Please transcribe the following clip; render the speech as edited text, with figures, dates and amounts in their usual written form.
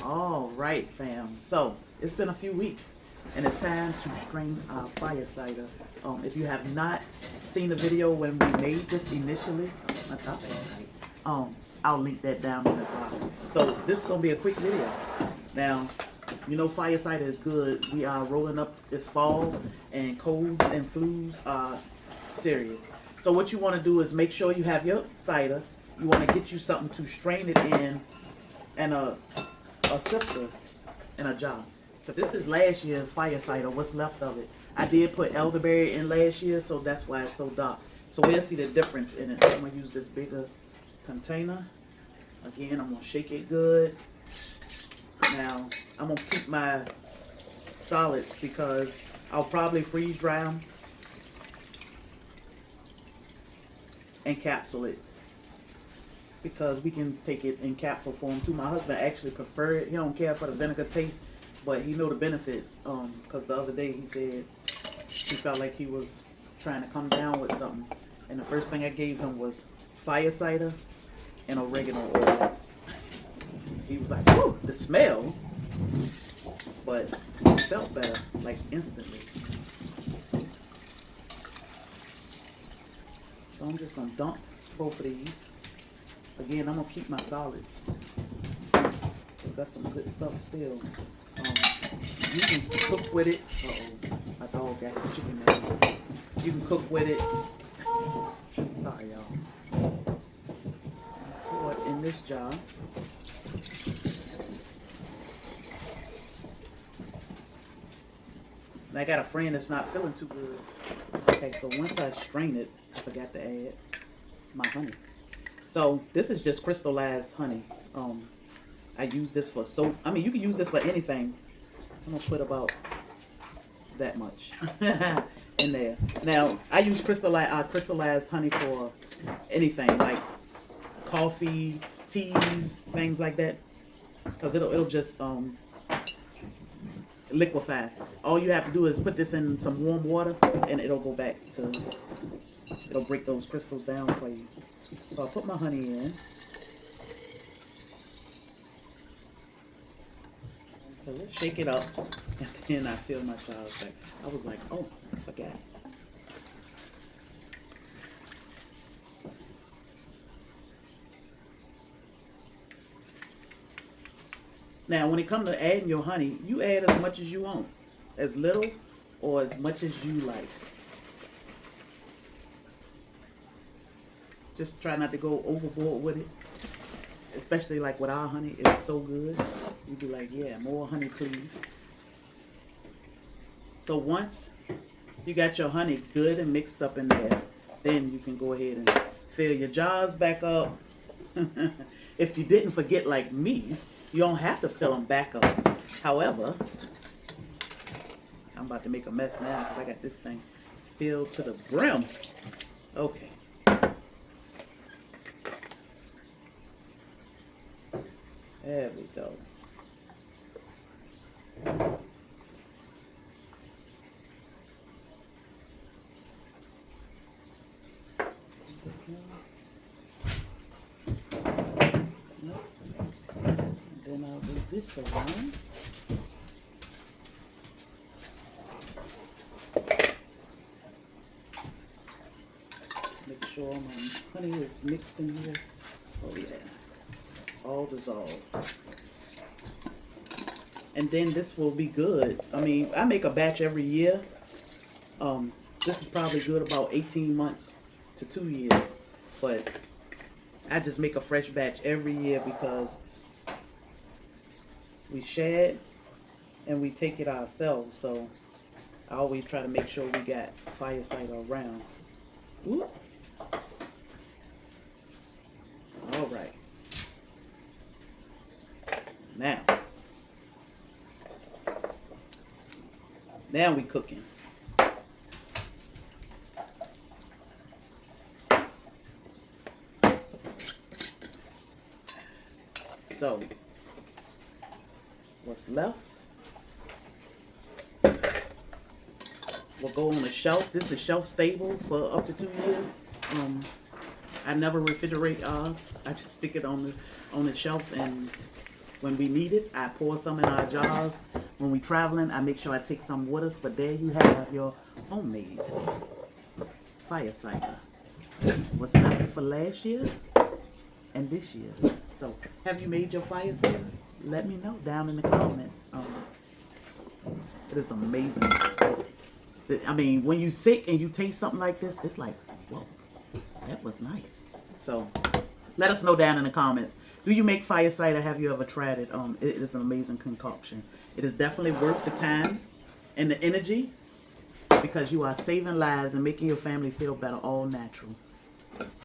All right, fam. So it's been a few weeks, and it's time to strain our fire cider. If you have not seen the video when we made this initially, my top is tight. I'll link that down in the bottom. So this is gonna be a quick video. Now, you know fire cider is good. We are rolling up this fall, and colds and flus are serious. So what you want to do is make sure you have your cider. You want to get you something to strain it in, and a sifter in a jar. But this is last year's fire cider, what's left of it. I did put elderberry in last year, so that's why it's so dark. So we'll see the difference in it. I'm going to use this bigger container. Again, I'm going to shake it good. Now, I'm going to keep my solids because I'll probably freeze dry them and capsule it, because we can take it in capsule form too. My husband actually prefer it. He don't care for the vinegar taste, but he know the benefits. Because the other day he said he felt like he was trying to come down with something, and the first thing I gave him was fire cider and oregano oil. He was like, "Whoa, the smell," but it felt better, like instantly. So I'm just gonna dump both of these. Again, I'm gonna keep my solids. We've got some good stuff still. You can cook with it. Uh-oh, my dog got his chicken now. You can cook with it. Sorry, y'all. Pour it in this jar. And I got a friend that's not feeling too good. Okay, so once I strain it, I forgot to add my honey. So this is just crystallized honey. I use this for soap. I mean, you can use this for anything. I'm gonna put about that much in there. Now, I use crystallized honey for anything, like coffee, teas, things like that, because it'll just liquefy. All you have to do is put this in some warm water, and it'll go back to. It'll break those crystals down for you. So I'll put my honey in. So let's shake it up. And then I feel my child's back. I was like, oh, I forgot. Now, when it comes to adding your honey, you add as much as you want. As little or as much as you like. Just try not to go overboard with it. Especially like with our honey, it's so good. You'd be like, yeah, more honey, please. So once you got your honey good and mixed up in there, then you can go ahead and fill your jars back up. If you didn't forget like me, you don't have to fill them back up. However, I'm about to make a mess now because I got this thing filled to the brim. Okay. There we go. Then I'll do this around. Make sure my honey is mixed in here. Oh yeah. All dissolved. And then this will be good. I mean, I make a batch every year. This is probably good about 18 months to 2 years. But I just make a fresh batch every year because we share it and we take it ourselves. So I always try to make sure we got fire cider around. Whoop. All right. Now we cooking. So what's left will go on the shelf. This is shelf stable for up to 2 years. I never refrigerate ours. I just stick it on the shelf, and when we need it. I pour some in our jars. When we traveling, I make sure I take some with us. But there you have your homemade fire cider. What's left for last year and this year. So, have you made your fire cider? Let me know down in the comments. It is amazing. I mean, when you're sick and you taste something like this, it's like, whoa, that was nice. So, let us know down in the comments. Do you make fire cider? Have you ever tried it? It is an amazing concoction. It is definitely worth the time and the energy because you are saving lives and making your family feel better, all natural.